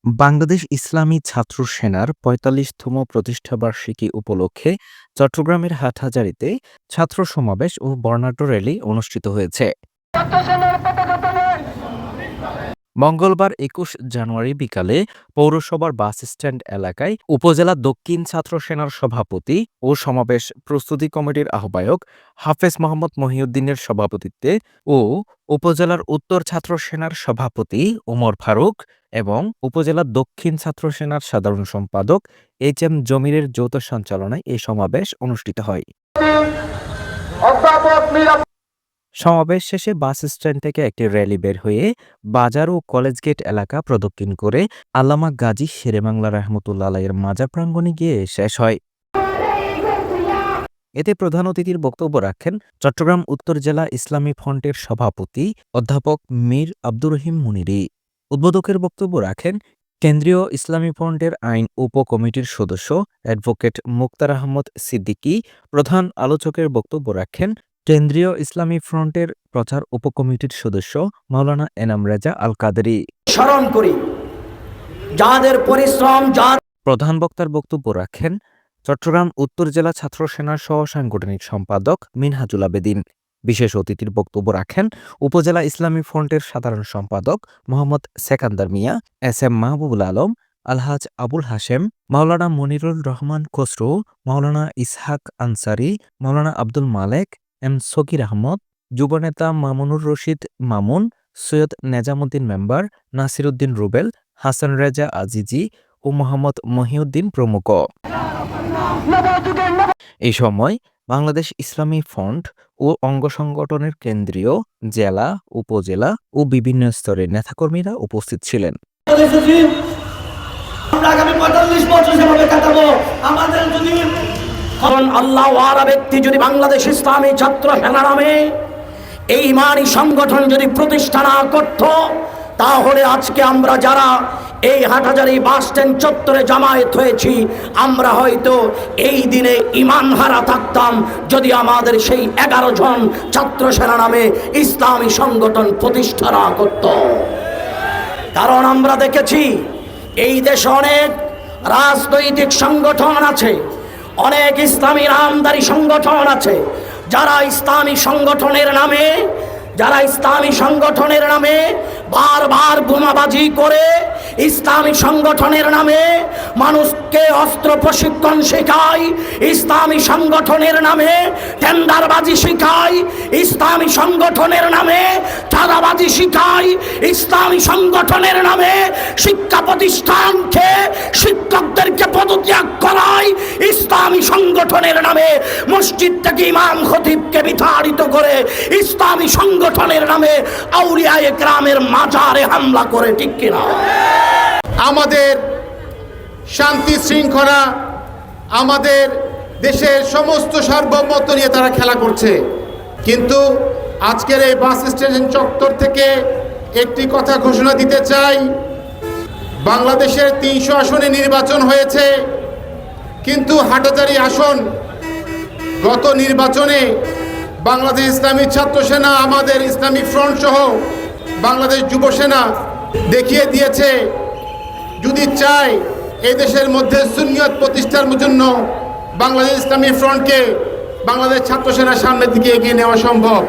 বাংলাদেশ ইসলামী ছাত্র সেনার ৪৫তম প্রতিষ্ঠাবার্ষিকী উপলক্ষে চট্টগ্রামের হাটহাজারীতে ছাত্র সমাবেশ ও বর্ণাঢ্য র্যালি অনুষ্ঠিত হয়েছে। মঙ্গলবার ২১ জানুয়ারি বিকালে পৌরসভার বাস স্ট্যান্ড এলাকায় উপজেলা দক্ষিণ ছাত্র সেনার সভাপতি ও সমাবেশ প্রস্তুতি কমিটির আহ্বায়ক হাফেজ মোহাম্মদ মহিউদ্দিনের সভাপতিত্বে ও উপজেলার উত্তর ছাত্র সেনার সভাপতি ওমর ফারুক এবং উপজেলা দক্ষিণ ছাত্র সেনার সাধারণ সম্পাদক এইচ.এম. জমিরের যৌথ সঞ্চালনায় এই সমাবেশ অনুষ্ঠিত হয়। সমাবেশ শেষে বাস স্ট্যান্ড থেকে একটি র্যালি বের হয়ে বাজার ও কলেজ গেট এলাকা প্রদক্ষিণ করে আল্লামা গাজী শেরেবাংলা রহমতুল্লাহ আলাইহির মাজার প্রাঙ্গণে গিয়ে শেষ হয়। এতে প্রধান অতিথির বক্তব্য রাখেন চট্টগ্রাম উত্তর জেলা ইসলামী ফ্রন্টের সভাপতি অধ্যাপক মীর আব্দুর রহিম মুনিরি। উদ্বোধকের বক্তব্য রাখেন কেন্দ্রীয় ইসলামী ফ্রন্টের আইন উপকমিটির সদস্য অ্যাডভোকেট মুক্তার আহমদ সিদ্দিকী। প্রধান আলোচকের বক্তব্য রাখেন কেন্দ্রীয় ইসলামী ফ্রন্টের প্রচার উপকমিটির সদস্য মাওলানা এনাম রেজা আল কাদেরী। স্মরণ করি যাদের পরিশ্রম প্রধান বক্তার বক্তব্য রাখেন চট্টগ্রাম উত্তর জেলা ছাত্র সেনার সহ সাংগঠনিক সম্পাদক মিনহাজুল আবেদিন। বিশেষ অতিথির বক্তব্য রাখেন উপজেলা ইসলামী ফ্রন্টের সাধারণ সম্পাদক মোহাম্মদ সেকান্দার মিয়া, এস.এম. মাহবুবুল আলম, আলহাজ আবুল হাশেম, মাওলানা মনিরুল রহমান খসরু, মাওলানা ইসহাক আনসারি, মাওলানা আব্দুল মালেক, এম সকির আহমদ, যুবনেতা মামুনুর রশিদ মামুন, সৈয়দ নেজামুদ্দিন মেম্বার, নাসির উদ্দিন রুবেল, হাসান রেজা আজিজি ও মোহাম্মদ মহিউদ্দিন প্রমুখ। এই সময় বাংলাদেশ ইসলামী ফ্রন্ট ও অঙ্গ সংগঠনের কেন্দ্রীয়, জেলা, উপজেলা ও বিভিন্ন স্তরের নেতাকর্মীরা উপস্থিত ছিলেন। আল্লাহ ওয়ালা ব্যক্তি যদি বাংলাদেশ ইসলামী ছাত্র সেনা নামে এই ইমানি সংগঠন যদি প্রতিষ্ঠা না করত, তাহলে আজকে আমরা যারা এই হাটহাজারী বাস স্ট্যান্ড চত্বরে জামায়াত হয়েছি, আমরা হয়তো এই দিনে ইমান হারা থাকতাম যদি আমাদের সেই 11 জন ছাত্র সেনা নামে ইসলামী সংগঠন প্রতিষ্ঠা না করত। কারণ আমরা দেখেছি এই দেশে অনেক রাজনৈতিক সংগঠন আছে, অনেক ইসলামী নামধারী সংগঠন আছে, যারা ইসলামী সংগঠনের নামে বারবার বোমাবাজি করে, ইসলামী সংগঠনের নামে মানুষকে অস্ত্র প্রশিক্ষণ শেখায়, ইসলামী সংগঠনের নামে টেন্ডারবাজি শেখায়, ইসলামী সংগঠনের নামে চাঁদাবাজি শেখায়, ইসলামী সংগঠনের নামে শিক্ষা প্রতিষ্ঠানকে শিক্ষকদেরকে পদত্যাগ করায়, ইসলামী সংগঠনের নামে মসজিদ থেকে ইমাম খতিবকে বিতাড়িত করে, ইসলামী সংগঠনের নামে আউলিয়ায়ে কেরামের মাজারে হামলা করে। ঠিক কিনা? আমাদের শান্তি শৃঙ্খলা, আমাদের দেশের সমস্ত সার্বভৌমত্ব নিয়ে তারা খেলা করছে। কিন্তু আজকের এই বাস স্টেশন চত্বর থেকে একটি কথা ঘোষণা দিতে চাই, বাংলাদেশের ৩০০ আসনে নির্বাচন হয়েছে, কিন্তু হাটহাজারী আসন গত নির্বাচনে বাংলাদেশ ইসলামী ছাত্র সেনা, আমাদের ইসলামী ফ্রন্ট সহ বাংলাদেশ যুব সেনা দেখিয়ে দিয়েছে, যদি চায় এই দেশের মধ্যে সুন্নিয়ত প্রতিষ্ঠার জন্য বাংলাদেশ ইসলামী ফ্রন্টকে বাংলাদেশ ছাত্র সেনার সামনের দিকে এগিয়ে নেওয়া সম্ভব।